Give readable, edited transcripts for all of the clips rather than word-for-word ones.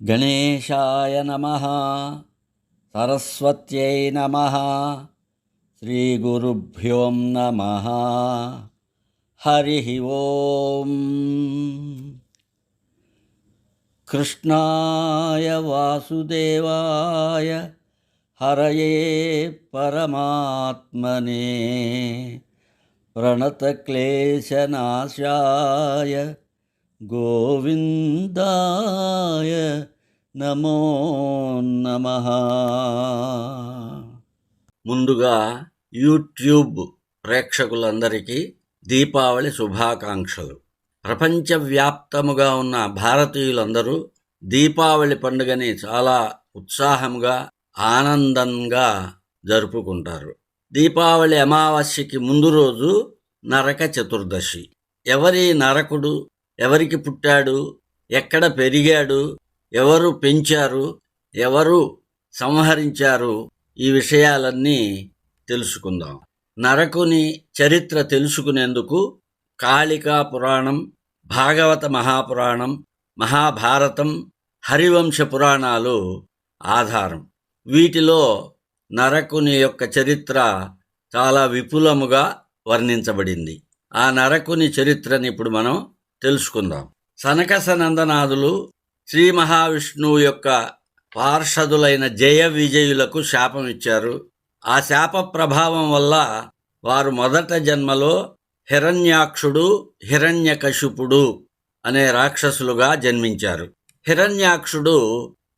గణేశాయ నమః. సరస్వత్యై నమః. శ్రీగురుభ్యో నమః. హరి ఓం. కృష్ణాయ వాసుదేవాయ హరయే పరమాత్మనే ప్రణతక్లేశనాశాయ గోవిందాయ నమో నమః. ముందుగా యూట్యూబ్ ప్రేక్షకులందరికీ దీపావళి శుభాకాంక్షలు. ప్రపంచవ్యాప్తముగా ఉన్న భారతీయులందరూ దీపావళి పండుగని చాలా ఉత్సాహంగా ఆనందంగా జరుపుకుంటారు. దీపావళి అమావాస్యకి ముందు రోజు నరక చతుర్దశి. ఎవరి నరకుడు, ఎవరికి పుట్టాడు, ఎక్కడ పెరిగాడు, ఎవరు పెంచారు, ఎవరు సంహరించారు, ఈ విషయాలన్నీ తెలుసుకుందాం. నరకుని చరిత్ర తెలుసుకునేందుకు కాళికా పురాణం, భాగవత మహాపురాణం, మహాభారతం, హరివంశ పురాణాలు ఆధారం. వీటిలో నరకుని యొక్క చరిత్ర చాలా విపులముగా వర్ణించబడింది. ఆ నరకుని చరిత్రని ఇప్పుడు మనం తెలుసుకుందాం. సనకసనందనాదులు శ్రీ మహావిష్ణువు యొక్క పార్షదులైన జయ విజయులకు శాపం ఇచ్చారు. ఆ శాప ప్రభావం వల్ల వారు మొదట జన్మలో హిరణ్యాక్షుడు, హిరణ్యకశిపుడు అనే రాక్షసులుగా జన్మించారు. హిరణ్యాక్షుడు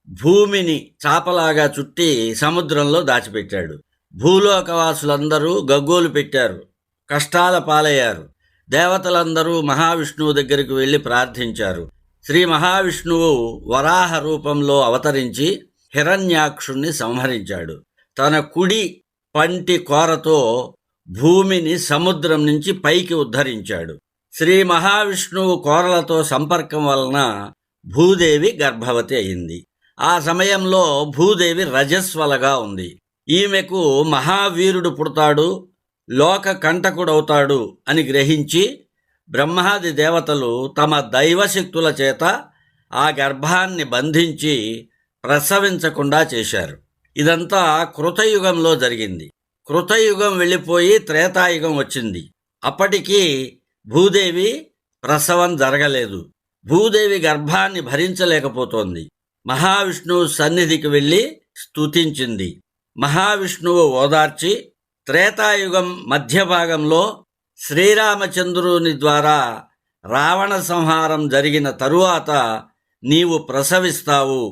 భూమిని చాపలాగా చుట్టి సముద్రంలో దాచిపెట్టాడు. భూలోకవాసులందరూ గగ్గోలు పెట్టారు, కష్టాల పాలయ్యారు. దేవతలందరూ మహావిష్ణువు దగ్గరికి వెళ్ళి ప్రార్థించారు. శ్రీ మహావిష్ణువు వరాహ రూపంలో అవతరించి హిరణ్యాక్షుణ్ణి సంహరించాడు. తన కుడి పంటి కోరతో భూమిని సముద్రం నుంచి పైకి ఉద్ధరించాడు. శ్రీ మహావిష్ణువు కోరలతో సంపర్కం వలన భూదేవి గర్భవతి అయింది. ఆ సమయంలో భూదేవి రజస్వలగా ఉంది. ఈమెకు మహావీరుడు పుడతాడు, లోక కంటకుడవుతాడు అని గ్రహించి బ్రహ్మాది దేవతలు తమ దైవశక్తుల చేత ఆ గర్భాన్ని బంధించి ప్రసవించకుండా చేశారు. ఇదంతా కృతయుగంలో జరిగింది. కృతయుగం వెళ్ళిపోయి త్రేతాయుగం వచ్చింది. అప్పటికి భూదేవి ప్రసవం జరగలేదు. భూదేవి గర్భాన్ని భరించలేకపోతోంది. మహావిష్ణువు సన్నిధికి వెళ్ళి స్తుతించింది. మహావిష్ణువు ఓదార్చి త్రేతాయుగం మధ్య భాగంలో శ్రీరామచంద్రుని ద్వారా రావణ సంహారం జరిగిన తరువాత నీవు ప్రసవిస్తావు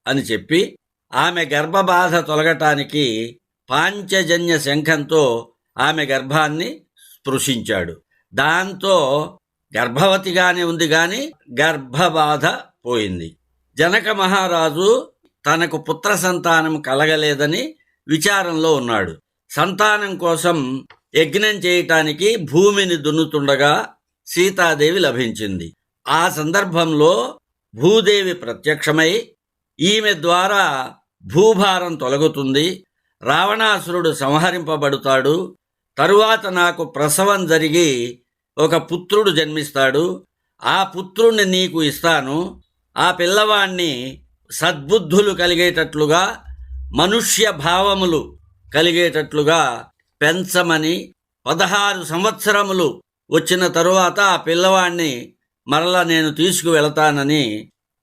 అని చెప్పి ఆమె గర్భబాధ తొలగటానికి పాంచజన్య శంఖంతో ఆమె గర్భాన్ని స్పృశించాడు. దాంతో గర్భవతిగానే ఉంది గాని గర్భబాధ పోయింది. జనక మహారాజు తనకు పుత్ర సంతానం కలగలేదని విచారంలో ఉన్నాడు. సంతానం కోసం యజ్ఞం చేయటానికి భూమిని దున్నుతుండగా సీతాదేవి లభించింది. ఆ సందర్భంలో భూదేవి ప్రత్యక్షమై ఈమె ద్వారా భూభారం తొలగుతుంది, రావణాసురుడు సంహరింపబడుతాడు, తరువాత నాకు ప్రసవం జరిగి ఒక పుత్రుడు జన్మిస్తాడు, ఆ పుత్రుణ్ణి నీకు ఇస్తాను, ఆ పిల్లవాణ్ణి సద్బుద్ధులు కలిగేటట్లుగా, మనుష్య భావములు కలిగేటట్లుగా పెంచమని, 16 సంవత్సరములు వచ్చిన తరువాత ఆ పిల్లవాణ్ణి మరలా నేను తీసుకువెళతానని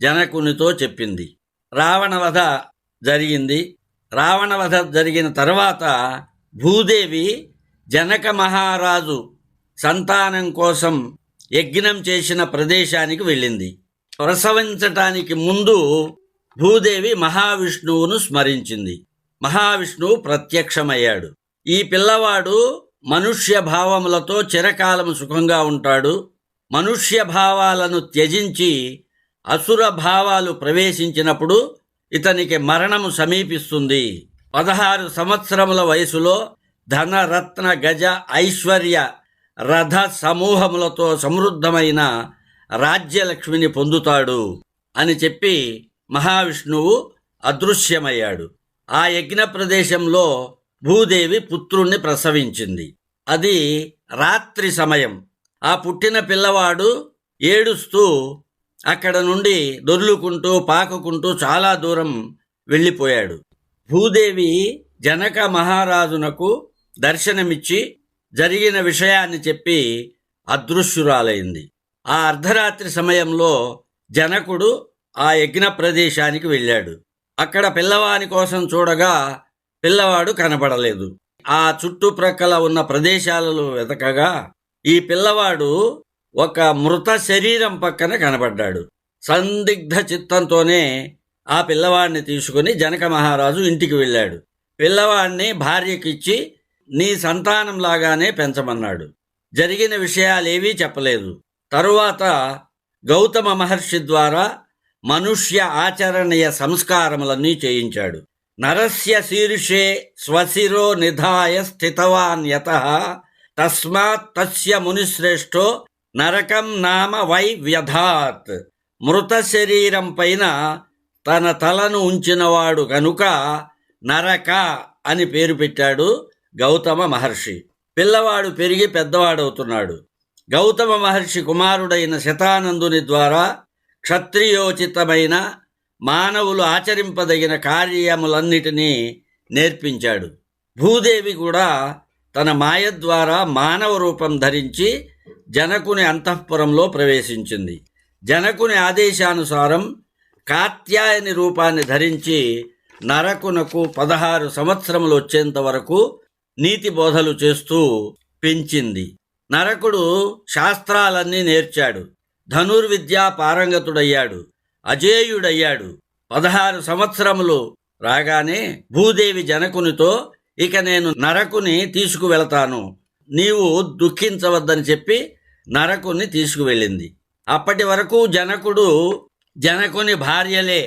జనకునితో చెప్పింది. రావణవధ జరిగింది. రావణవధ జరిగిన తర్వాత భూదేవి జనక మహారాజు సంతానం కోసం యజ్ఞం చేసిన ప్రదేశానికి వెళ్ళింది. ప్రసవించటానికి ముందు భూదేవి మహావిష్ణువును స్మరించింది. మహావిష్ణువు ప్రత్యక్షమయ్యాడు. ఈ పిల్లవాడు మనుష్య భావములతో చిరకాలము సుఖంగా ఉంటాడు, మనుష్య భావాలను త్యజించి అసుర భావాలు ప్రవేశించినప్పుడు ఇతనికి మరణము సమీపిస్తుంది. 16 సంవత్సరముల వయసులో ధనరత్న గజ ఐశ్వర్య రథ సమూహములతో సమృద్ధమైన రాజ్యలక్ష్మిని పొందుతాడు అని చెప్పి మహావిష్ణువు అదృశ్యమయ్యాడు. ఆ యజ్ఞ ప్రదేశంలో భూదేవి పుత్రుణ్ణి ప్రసవించింది. అది రాత్రి సమయం. ఆ పుట్టిన పిల్లవాడు ఏడుస్తూ అక్కడ నుండి దొర్లుకుంటూ పాకుకుంటూ చాలా దూరం వెళ్ళిపోయాడు. భూదేవి జనక మహారాజునకు దర్శనమిచ్చి జరిగిన విషయాన్ని చెప్పి అదృశ్యురాలైంది. ఆ అర్ధరాత్రి సమయంలో జనకుడు ఆ యజ్ఞ ప్రదేశానికి వెళ్ళాడు. అక్కడ పిల్లవాని కోసం చూడగా పిల్లవాడు కనబడలేదు. ఆ చుట్టుప్రక్కల ఉన్న ప్రదేశాలలో వెతకగా ఈ పిల్లవాడు ఒక మృత శరీరం పక్కన కనబడ్డాడు. సందిగ్ధ చిత్తంతోనే ఆ పిల్లవాడిని తీసుకుని జనక మహారాజు ఇంటికి వెళ్ళాడు. పిల్లవాడిని భార్యకిచ్చి నీ సంతానంలాగానే పెంచమన్నాడు. జరిగిన విషయాలేవీ చెప్పలేదు. తరువాత గౌతమ మహర్షి ద్వారా మనుష్య ఆచరణీయ సంస్కారములన్నీ చేయించాడు. నరస్య శీర్షే స్వశిరో నిధాయ స్థితవాన్ యతః తస్మాత్ తస్య మునిశ్రేష్టో నరకం నామ వై వ్యధాత్. మృత శరీరం పైన తన తలను ఉంచినవాడు కనుక నరక అని పేరు పెట్టాడు గౌతమ మహర్షి. పిల్లవాడు పెరిగి పెద్దవాడవుతున్నాడు. గౌతమ మహర్షి కుమారుడైన శతానందుని ద్వారా క్షత్రియోచితమైన మానవులు ఆచరింపదగిన కార్యములన్నిటినీ నేర్పించాడు. భూదేవి కూడా తన మాయ ద్వారా మానవ రూపం ధరించి జనకుని అంతఃపురంలో ప్రవేశించింది. జనకుని ఆదేశానుసారం కాత్యాయని రూపాన్ని ధరించి నరకునకు 16 సంవత్సరములు వచ్చేంత వరకు నీతి బోధలు చేస్తూ పెంచింది. నరకుడు శాస్త్రాలన్నీ నేర్చాడు. ధనుర్విద్యా పారంగతుడయ్యాడు. అజేయుడయ్యాడు. 16 సంవత్సరములు రాగానే భూదేవి జనకునితో ఇక నేను నరకుని తీసుకువెళతాను, నీవు దుఃఖించవద్దని చెప్పి నరకుని తీసుకువెళ్ళింది. అప్పటి వరకు జనకుడు జనకుని భార్యలే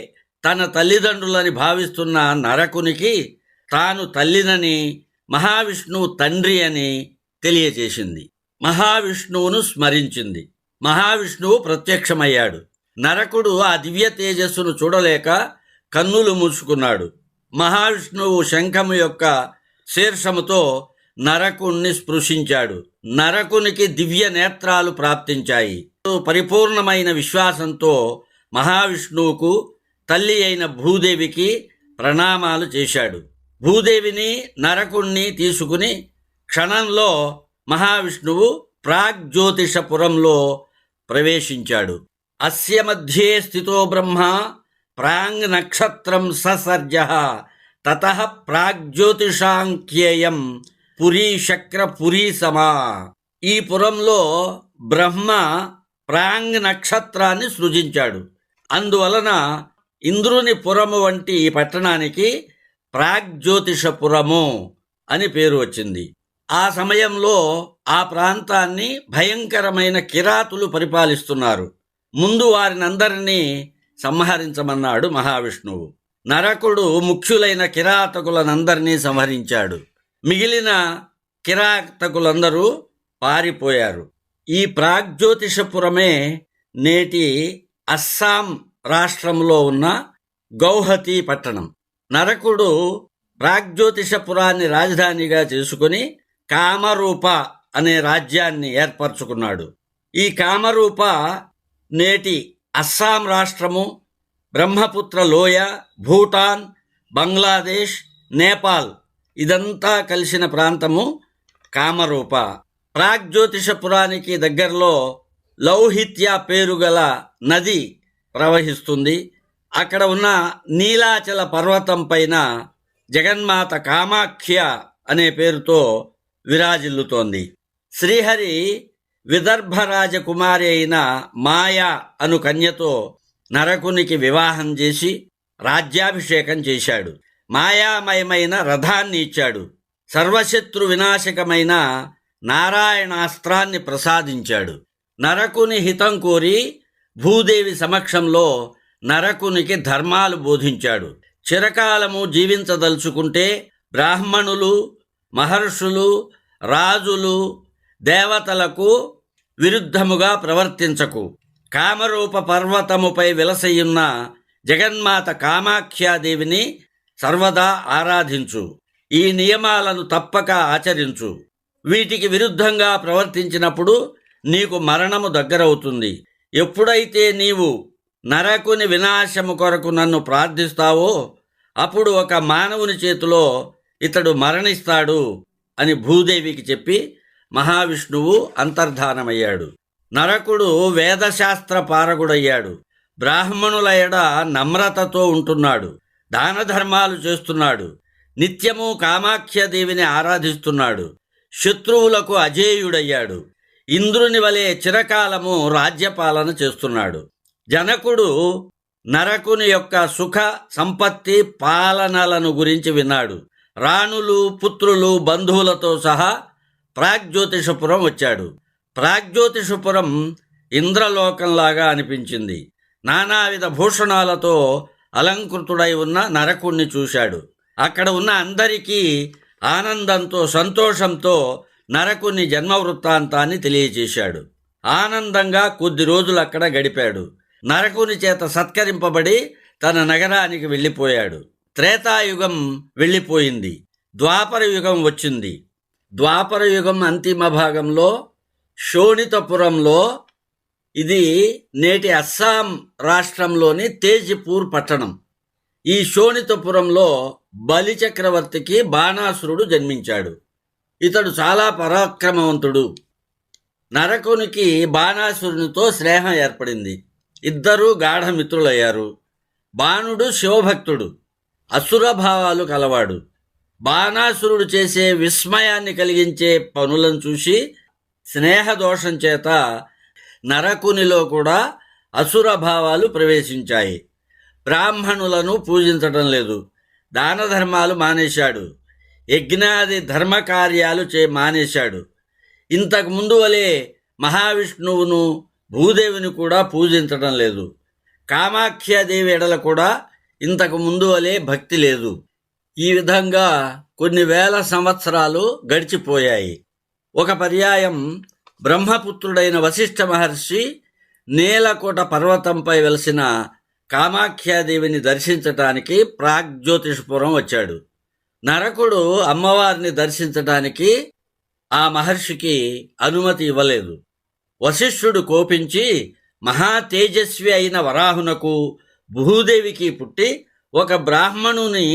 తన తల్లిదండ్రులని భావిస్తున్న నరకునికి తాను తల్లినని, మహావిష్ణువు తండ్రి అని తెలియచేసింది. మహావిష్ణువును స్మరించింది. మహావిష్ణువు ప్రత్యక్షమయ్యాడు. నరకుడు ఆ దివ్య తేజస్సును చూడలేక కన్నులు మూసుకున్నాడు. మహావిష్ణువు శంఖము యొక్క శీర్షముతో నరకుణ్ణి స్పృశించాడు. నరకునికి దివ్య నేత్రాలు ప్రాప్తించాయి. పరిపూర్ణమైన విశ్వాసంతో మహావిష్ణువుకు తల్లి అయిన భూదేవికి ప్రణామాలు చేశాడు. భూదేవిని నరకుణ్ణి తీసుకుని క్షణంలో మహావిష్ణువు ప్రాగ్జ్యోతిషపురంలో ప్రవేశించాడు. అస్య మధ్యే స్థితో బ్రహ్మ ప్రాంగ్ నక్షత్రం ససర్జ తతః ప్రాగ్జ్యోతిషాంఖ్యేయం పురీ శక్ర పురీ సమా. ఈ పురంలో బ్రహ్మ ప్రాంగ్ నక్షత్రాన్ని సృజించాడు. అందువలన ఇంద్రుని పురము వంటి ఈ పట్టణానికి ప్రాగ్జ్యోతిషపురము అని పేరు వచ్చింది. ఆ సమయంలో ఆ ప్రాంతాన్ని భయంకరమైన కిరాతులు పరిపాలిస్తున్నారు. ముందు వారినందరినీ సంహరించమన్నాడు మహావిష్ణువు. నరకుడు ముఖ్యులైన కిరాతకులనందరినీ సంహరించాడు. మిగిలిన కిరాతకులందరూ పారిపోయారు. ఈ ప్రాగ్జ్యోతిషపురమే నేటి అస్సాం రాష్ట్రంలో ఉన్న గౌహతి పట్టణం. నరకుడు ప్రాగ్జ్యోతిషపురాన్ని రాజధానిగా చేసుకుని కామరూప అనే రాజ్యాన్ని ఏర్పరచుకున్నాడు. ఈ కామరూప నేటి అస్సాం రాష్ట్రము, బ్రహ్మపుత్ర లోయ, భూటాన్, బంగ్లాదేశ్, నేపాల్ ఇదంతా కలిసిన ప్రాంతము కామరూప. ప్రాగ్జ్యోతిషపురానికి దగ్గరలో లౌహిత్య పేరుగల నది ప్రవహిస్తుంది. అక్కడ ఉన్న నీలాచల పర్వతం పైన జగన్మాత కామాఖ్య అనే పేరుతో విరాజిల్లుతోంది. శ్రీహరి విదర్భ రాజకుమారి అయిన మాయా అను కన్యతో నరకునికి వివాహం చేసి రాజ్యాభిషేకం చేశాడు. మాయామయమైన రథాన్ని ఇచ్చాడు. సర్వశత్రు వినాశకమైన నారాయణాస్త్రాన్ని ప్రసాదించాడు. నరకుని హితం కోరి భూదేవి సమక్షంలో నరకునికి ధర్మాలు బోధించాడు. చిరకాలము జీవించదలుచుకుంటే బ్రాహ్మణులు, మహర్షులు, రాజులు, దేవతలకు విరుద్ధముగా ప్రవర్తించకు. కామరూప పర్వతముపై విలసయున్న జగన్మాత కామాఖ్యాదేవిని సర్వదా ఆరాధించు. ఈ నియమాలను తప్పక ఆచరించు. వీటికి విరుద్ధంగా ప్రవర్తించినప్పుడు నీకు మరణము దగ్గరవుతుంది. ఎప్పుడైతే నీవు నరకుని వినాశము కొరకు నన్ను ప్రార్థిస్తావో అప్పుడు ఒక మానవుని చేతిలో ఇతడు మరణిస్తాడు అని భూదేవికి చెప్పి మహావిష్ణువు అంతర్ధానమయ్యాడు. నరకుడు వేదశాస్త్ర పారగుడయ్యాడు. బ్రాహ్మణుల ఎడ నమ్రతతో ఉంటున్నాడు. దాన ధర్మాలు చేస్తున్నాడు. నిత్యము కామాఖ్యదేవిని ఆరాధిస్తున్నాడు. శత్రువులకు అజేయుడయ్యాడు. ఇంద్రుని వలె చిరకాలము రాజ్యపాలన చేస్తున్నాడు. జనకుడు నరకుని యొక్క సుఖ సంపత్తి పాలనలను గురించి విన్నాడు. రాణులు, పుత్రులు, బంధువులతో సహా ప్రాగ్జ్యోతిషపురం వచ్చాడు. ప్రాగ్జ్యోతిషపురం ఇంద్రలోకంలాగా అనిపించింది. నానావిధ భూషణాలతో అలంకృతుడై ఉన్న నరకుణ్ణి చూశాడు. అక్కడ ఉన్న అందరికీ ఆనందంతో సంతోషంతో నరకుని జన్మ వృత్తాంతాన్ని తెలియచేశాడు. ఆనందంగా కొద్ది రోజులు అక్కడ గడిపాడు. నరకుని చేత సత్కరింపబడి తన నగరానికి వెళ్ళిపోయాడు. త్రేతాయుగం వెళ్ళిపోయింది. ద్వాపర యుగం వచ్చింది. ద్వాపర యుగం అంతిమ భాగంలో శోణితపురంలో, ఇది నేటి అస్సాం రాష్ట్రంలోని తేజ్పూర్ పట్టణం, ఈ శోణితపురంలో బలిచక్రవర్తికి బాణాసురుడు జన్మించాడు. ఇతడు చాలా పరాక్రమవంతుడు. నరకునికి బాణాసురునితో స్నేహం ఏర్పడింది. ఇద్దరూ గాఢమిత్రులయ్యారు. బాణుడు శివభక్తుడు, అసురభావాలు కలవాడు. బాణాసురుడు చేసే విస్మయాన్ని కలిగించే పనులను చూసి స్నేహదోషం చేత నరకునిలో కూడా అసురభావాలు ప్రవేశించాయి. బ్రాహ్మణులను పూజించటం లేదు. దాన ధర్మాలు మానేశాడు. యజ్ఞాది ధర్మకార్యాలు మానేశాడు. ఇంతకు ముందు వలె మహావిష్ణువును, భూదేవిని కూడా పూజించటం లేదు. కామాఖ్యాదేవి ఎడల కూడా ఇంతకు ముందు వలె భక్తి లేదు. ఈ విధంగా కొన్ని వేల సంవత్సరాలు గడిచిపోయాయి. ఒక పర్యాయం బ్రహ్మపుత్రుడైన వశిష్ఠ మహర్షి నీలకోట పర్వతంపై వెలసిన కామాఖ్యాదేవిని దర్శించటానికి ప్రాగ్జ్యోతిషపురం వచ్చాడు. నరకుడు అమ్మవారిని దర్శించటానికి ఆ మహర్షికి అనుమతి ఇవ్వలేదు. వశిష్ఠుడు కోపించి, మహా తేజస్వి అయిన వరాహునకు, భూదేవికి పుట్టి ఒక బ్రాహ్మణుని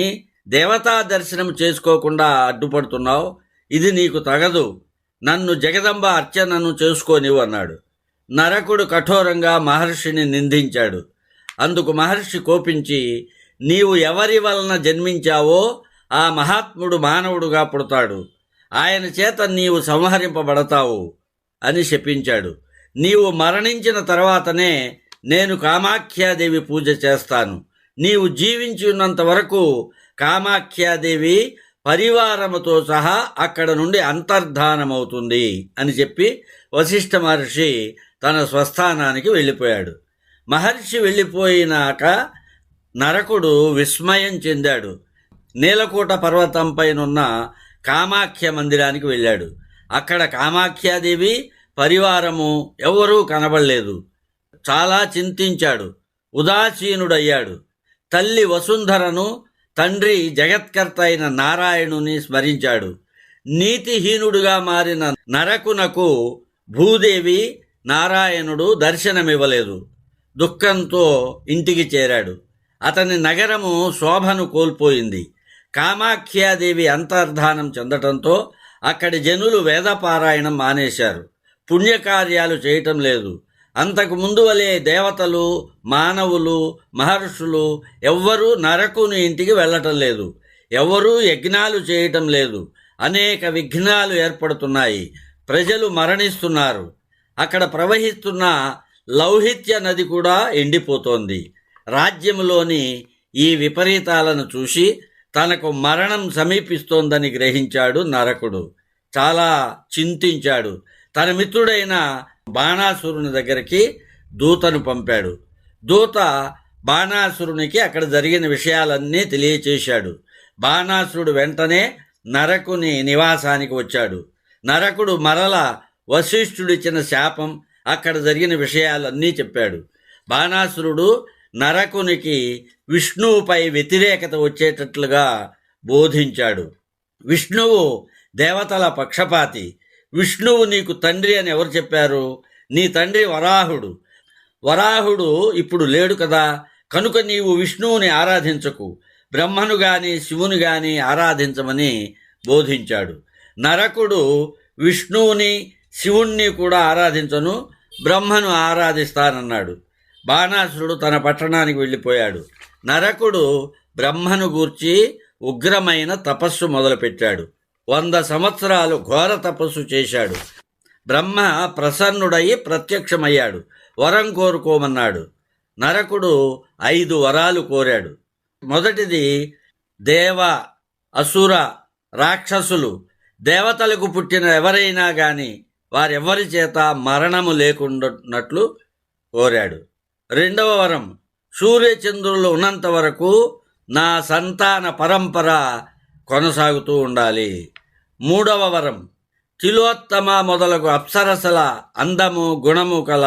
దేవతా దర్శనం చేసుకోకుండా అడ్డుపడుతున్నావు, ఇది నీకు తగదు, నన్ను జగదంబ అర్చనను చేసుకోనివ్వు అన్నాడు. నరకుడు కఠోరంగా మహర్షిని నిందించాడు. అందుకు మహర్షి కోపించి, నీవు ఎవరి వలన జన్మించావో ఆ మహాత్ముడు మానవుడుగా పుడతాడు, ఆయన చేత నీవు సంహరింపబడతావు అని శపించాడు. నీవు మరణించిన తర్వాతనే నేను కామాఖ్యాదేవి పూజ చేస్తాను. నీవు జీవించి ఉన్నంత వరకు కామాఖ్యాదేవి పరివారముతో సహా అక్కడ నుండి అంతర్ధానమవుతుంది అని చెప్పి వశిష్ఠ మహర్షి తన స్వస్థానానికి వెళ్ళిపోయాడు. మహర్షి వెళ్ళిపోయినాక నరకుడు విస్మయం చెందాడు. నీలకోట పర్వతంపైనున్న కామాఖ్య మందిరానికి వెళ్ళాడు. అక్కడ కామాఖ్యాదేవి పరివారము ఎవరూ కనబడలేదు. చాలా చింతించాడు. ఉదాసీనుడయ్యాడు. తల్లి వసుంధరను, తండ్రి జగత్కర్త అయిన నారాయణుని స్మరించాడు. నీతిహీనుడుగా మారిన నరకునకు భూదేవి, నారాయణుడు దర్శనమివ్వలేదు. దుఃఖంతో ఇంటికి చేరాడు. అతని నగరము శోభను కోల్పోయింది. కామాఖ్యాదేవి అంతర్ధానం చెందటంతో అక్కడి జనులు వేదపారాయణం మానేశారు. పుణ్యకార్యాలు చేయటం లేదు. అంతకు ముందు వలె దేవతలు, మానవులు, మహర్షులు ఎవ్వరూ నరకుని ఇంటికి వెళ్ళటం లేదు. ఎవ్వరూ యజ్ఞాలు చేయటం లేదు. అనేక విఘ్నాలు ఏర్పడుతున్నాయి. ప్రజలు మరణిస్తున్నారు. అక్కడ ప్రవహిస్తున్న లౌహిత్య నది కూడా ఎండిపోతోంది. రాజ్యములోని ఈ విపరీతాలను చూసి తనకు మరణం సమీపిస్తోందని గ్రహించాడు నరకుడు. చాలా చింతించాడు. తన మిత్రుడైన బాణాసురుని దగ్గరికి దూతను పంపాడు. దూత బాణాసురునికి అక్కడ జరిగిన విషయాలన్నీ తెలియచేశాడు. బాణాసురుడు వెంటనే నరకుని నివాసానికి వచ్చాడు. నరకుడు మరల వశిష్ఠుడిచ్చిన శాపం, అక్కడ జరిగిన విషయాలన్నీ చెప్పాడు. బాణాసురుడు నరకునికి విష్ణువుపై వ్యతిరేకత వచ్చేటట్లుగా బోధించాడు. విష్ణువు దేవతల పక్షపాతి. విష్ణువు నీకు తండ్రి అని ఎవరు చెప్పారు? నీ తండ్రి వరాహుడు. వరాహుడు ఇప్పుడు లేడు కదా, కనుక నీవు విష్ణువుని ఆరాధించకు, బ్రహ్మను గాని శివుని గాని ఆరాధించమని బోధించాడు. నరకుడు విష్ణువుని శివుణ్ణి కూడా ఆరాధించను, బ్రహ్మను ఆరాధిస్తానన్నాడు. బాణాసురుడు తన పట్టణానికి వెళ్ళిపోయాడు. నరకుడు బ్రహ్మను గూర్చి ఉగ్రమైన తపస్సు మొదలుపెట్టాడు. 100 సంవత్సరాలు ఘోర తపస్సు చేశాడు. బ్రహ్మ ప్రసన్నుడయి ప్రత్యక్షమయ్యాడు. వరం కోరుకోమన్నాడు. నరకుడు 5 వరాలు కోరాడు. మొదటిది, దేవ, అసుర, రాక్షసులు, దేవతలకు పుట్టిన ఎవరైనా గాని వారెవ్వరి చేత మరణము లేకుండానట్లు కోరాడు. రెండవ వరం, సూర్యచంద్రులు ఉన్నంత వరకు నా సంతాన పరంపర కొనసాగుతూ ఉండాలి. మూడవ వరం, తిలోత్తమ మొదలగు అప్సరసల అందము గుణము కల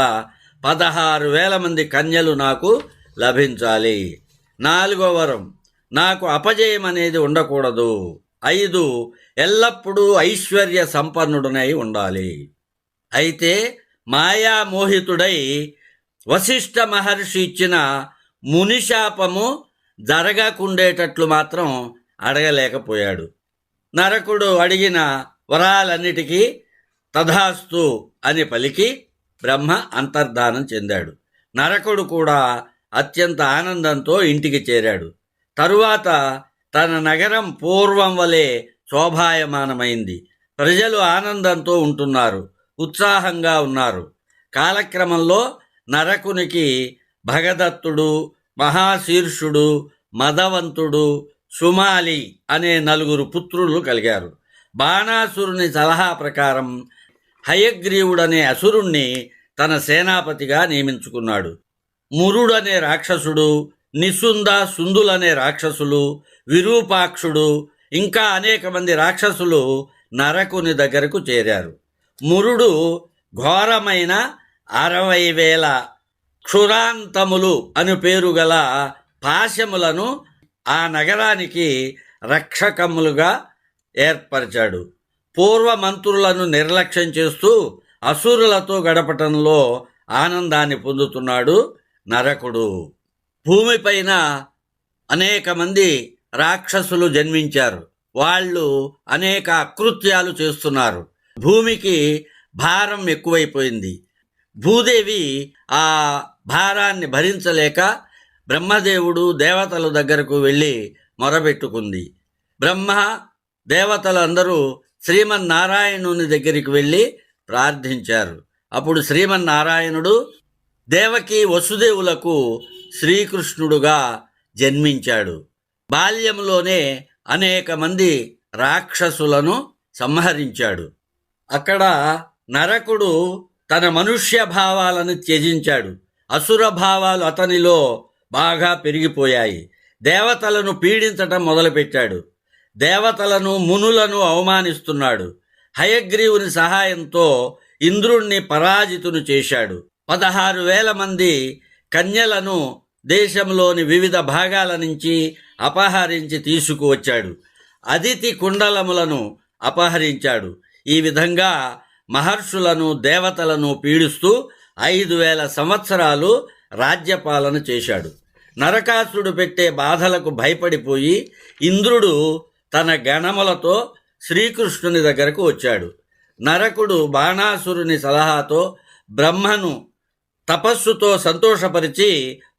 16,000 మంది కన్యలు నాకు లభించాలి. 4వ వరం, నాకు అపజయం అనేది ఉండకూడదు. 5, ఎల్లప్పుడూ ఐశ్వర్య సంపన్నుడనై ఉండాలి. అయితే మాయామోహితుడై వశిష్ఠ మహర్షి ఇచ్చిన మునిశాపము జరగకుండేటట్లు మాత్రం అడగలేకపోయాడు. నరకుడు అడిగిన వరాలన్నిటికీ తథాస్తు అని పలికి బ్రహ్మ అంతర్ధానం చెందాడు. నరకుడు కూడా అత్యంత ఆనందంతో ఇంటికి చేరాడు. తరువాత తన నగరం పూర్వం వలె శోభాయమానమైంది. ప్రజలు ఆనందంతో ఉంటున్నారు, ఉత్సాహంగా ఉన్నారు. కాలక్రమంలో నరకునికి భగదత్తుడు, మహాశీర్షుడు, మదవంతుడు, సుమాలి అనే 4 పుత్రులు కలిగారు. బాణాసురుని సలహా ప్రకారం హయగ్రీవుడనే అసురుణ్ణి తన సేనాపతిగా నియమించుకున్నాడు. మురుడనే రాక్షసుడు, నిసుంద, సుందులనే రాక్షసులు, విరూపాక్షుడు ఇంకా అనేక మంది రాక్షసులు నరకుని దగ్గరకు చేరారు. మురుడు ఘోరమైన 60,000 క్షురాంతములు అను పేరు గల పాశములను ఆ నగరానికి రక్షకములుగా ఏర్పరిచాడు. పూర్వ మంత్రులను నిర్లక్ష్యం చేస్తూ అసురులతో గడపటంలో ఆనందాన్ని పొందుతున్నాడు నరకుడు. భూమిపైన అనేక మంది రాక్షసులు జన్మించారు. వాళ్ళు అనేక అకృత్యాలు చేస్తున్నారు. భూమికి భారం ఎక్కువైపోయింది. భూదేవి ఆ భారాన్ని భరించలేక బ్రహ్మదేవుడు దేవతల దగ్గరకు వెళ్ళి మొరబెట్టుకుంది. బ్రహ్మ దేవతలు అందరూ శ్రీమన్నారాయణుని దగ్గరికి వెళ్ళి ప్రార్థించారు. అప్పుడు శ్రీమన్నారాయణుడు దేవకి వసుదేవులకు శ్రీకృష్ణుడుగా జన్మించాడు. బాల్యంలోనే అనేక మంది రాక్షసులను సంహరించాడు. అక్కడ నరకుడు తన మనుష్య భావాలను త్యజించాడు. అసుర భావాలు అతనిలో బాగా పెరిగిపోయాయి. దేవతలను పీడించటం మొదలుపెట్టాడు. దేవతలను, మునులను అవమానిస్తున్నాడు. హయగ్రీవుని సహాయంతో ఇంద్రుణ్ణి పరాజితును చేశాడు. 16,000 మంది కన్యలను దేశంలోని వివిధ భాగాల నుంచి అపహరించి తీసుకువచ్చాడు. అదితి కుండలములను అపహరించాడు. ఈ విధంగా మహర్షులను, దేవతలను పీడిస్తూ 5,000 సంవత్సరాలు రాజ్యపాలన చేశాడు. నరకాసురుడు పెట్టే బాధలకు భయపడిపోయి ఇంద్రుడు తన గణములతో శ్రీకృష్ణుని దగ్గరకు వచ్చాడు. నరకుడు బాణాసురుని సలహాతో బ్రహ్మను తపస్సుతో సంతోషపరిచి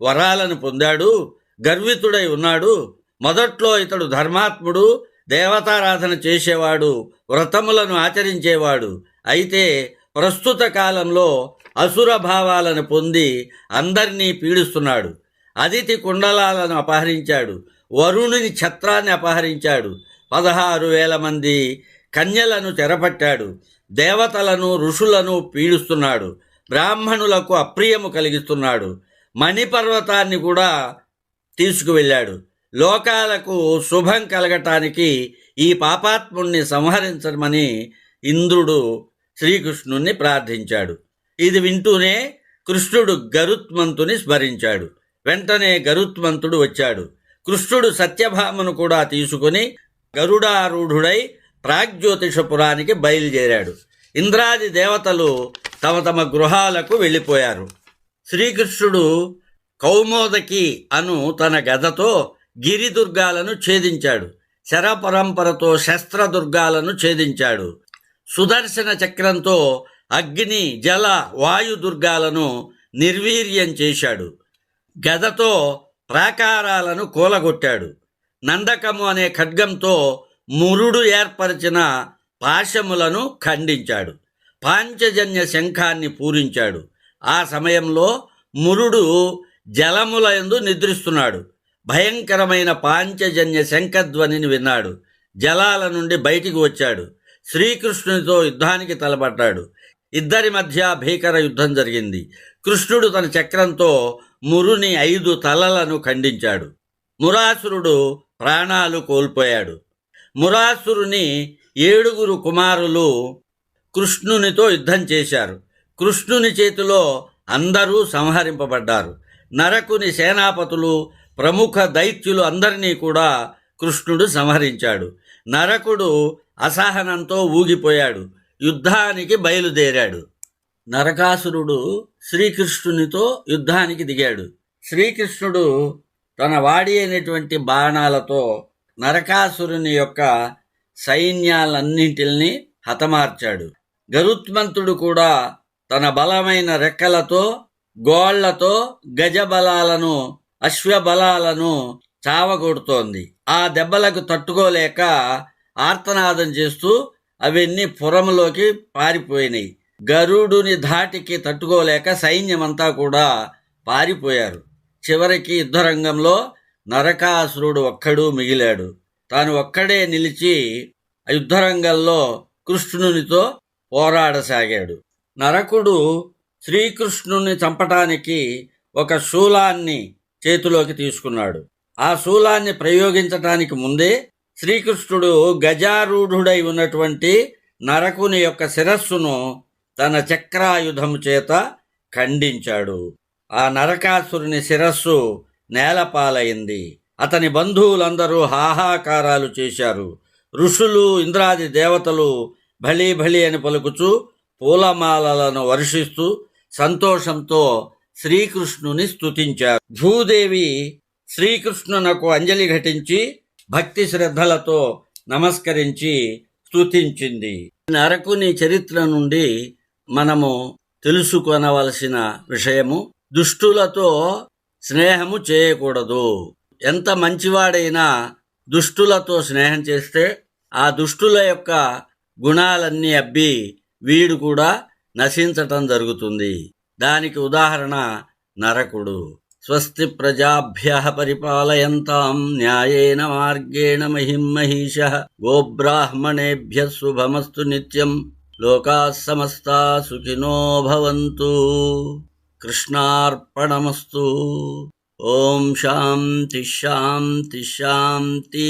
వరాలను పొందాడు. గర్వితుడై ఉన్నాడు. మొదట్లో ఇతడు ధర్మాత్ముడు, దేవతారాధన చేసేవాడు, వ్రతములను ఆచరించేవాడు. అయితే ప్రస్తుత కాలంలో అసుర భావాలను పొంది అందరినీ పీడిస్తున్నాడు. అదితి కుండలాలను అపహరించాడు. వరుణుని ఛత్రాన్ని అపహరించాడు. 16,000 మంది కన్యలను చెరపట్టాడు. దేవతలను, ఋషులను పీడిస్తున్నాడు. బ్రాహ్మణులకు అప్రియము కలిగిస్తున్నాడు. మణిపర్వతాన్ని కూడా తీసుకువెళ్ళాడు. లోకాలకు శుభం కలగటానికి ఈ పాపాత్ముణ్ణి సంహరించమని ఇంద్రుడు శ్రీకృష్ణుణ్ణి ప్రార్థించాడు. ఇది వింటూనే కృష్ణుడు గరుత్మంతుని స్మరించాడు. వెంటనే గరుత్మంతుడు వచ్చాడు. కృష్ణుడు సత్యభామను కూడా తీసుకుని గరుడారూఢుడై ప్రాగ్జ్యోతిషపురానికి బయలుదేరాడు. ఇంద్రాది దేవతలు తమ తమ గృహాలకు వెళ్ళిపోయారు. శ్రీకృష్ణుడు కౌమోదకి అను తన గదతో గిరిదుర్గాలను ఛేదించాడు. శరపరంపరతో శస్త్రదుర్గాలను ఛేదించాడు. సుదర్శన చక్రంతో అగ్ని జల వాయు దుర్గాలను నిర్వీర్యం చేశాడు. గదతో ప్రాకారాలను కూలగొట్టాడు. నందకము అనే ఖడ్గంతో మురుడు ఏర్పరిచిన పాశములను ఖండించాడు. పాంచజన్య శంఖాన్ని పూరించాడు. ఆ సమయంలో మురుడు జలములందు నిద్రిస్తున్నాడు. భయంకరమైన పాంచజన్య శంఖధ్వనిని విన్నాడు. జలాల నుండి బయటికి వచ్చాడు. శ్రీకృష్ణునితో యుద్ధానికి తలపడ్డాడు. ఇద్దరి మధ్య భీకర యుద్ధం జరిగింది. కృష్ణుడు తన చక్రంతో మురుని 5 తలలను ఖండించాడు. మురాసురుడు ప్రాణాలు కోల్పోయాడు. మురాసురుని 7 కుమారులు కృష్ణునితో యుద్ధం చేశారు. కృష్ణుని చేతిలో అందరూ సంహరింపబడ్డారు. నరకుని సేనాపతులు, ప్రముఖ దైత్యులు అందరినీ కూడా కృష్ణుడు సంహరించాడు. నరకుడు అసహనంతో ఊగిపోయాడు. యుద్ధానికి బయలుదేరాడు. నరకాసురుడు శ్రీకృష్ణునితో యుద్ధానికి దిగాడు. శ్రీకృష్ణుడు తన వాడి అయినటువంటి బాణాలతో నరకాసురుని యొక్క సైన్యాలన్నింటినీ హతమార్చాడు. గరుత్మంతుడు కూడా తన బలమైన రెక్కలతో, గోళ్లతో గజబలాలను, అశ్వబలాలను చావగొడుతోంది. ఆ దెబ్బలకు తట్టుకోలేక ఆర్తనాదం చేస్తూ అవన్నీ పురములోకి పారిపోయినాయి. గరుడుని ధాటికి తట్టుకోలేక సైన్యమంతా కూడా పారిపోయారు. చివరికి యుద్ధరంగంలో నరకాసురుడు ఒక్కడు మిగిలాడు. తాను ఒక్కడే నిలిచి యుద్ధరంగంలో కృష్ణునితో పోరాడసాగాడు. నరకుడు శ్రీకృష్ణుని చంపటానికి ఒక శూలాన్ని చేతిలోకి తీసుకున్నాడు. ఆ శూలాన్ని ప్రయోగించటానికి ముందే శ్రీకృష్ణుడు గజారూఢుడై ఉన్నటువంటి నరకుని యొక్క శిరస్సును తన చక్రాయుధము చేత ఖండించాడు. ఆ నరకాసురుని శిరస్సు నేలపాలైంది. అతని బంధువులందరూ హాహాకారాలు చేశారు. ఋషులు, ఇంద్రాది దేవతలు భళీ భళీ అని పలుకుచూ పూలమాలలను వర్షిస్తూ సంతోషంతో శ్రీకృష్ణుని స్తుతించారు. భూదేవి శ్రీకృష్ణునకు అంజలి ఘటించి భక్తి శ్రద్ధలతో నమస్కరించి స్తుతించింది. నరకుని చరిత్ర నుండి మనము తెలుసుకొనవలసిన విషయము, దుష్టులతో స్నేహము చేయకూడదు. ఎంత మంచివాడైనా దుష్టులతో స్నేహం చేస్తే ఆ దుష్టుల యొక్క గుణాలన్నీ అబ్బి వీడు కూడా నశించటం జరుగుతుంది. దానికి ఉదాహరణ నరకుడు. స్వస్తి ప్రజాభ్యః పరిపాలయంతాం న్యాయేన మార్గేణ మహిం మహిషః గోబ్రాహ్మణేభ్యః శుభమస్తు నిత్యం లోకాః సమస్తాః సుఖినో భవంతు. కృష్ణార్పణమస్తు. ఓం శాంతి శాంతి శాంతి.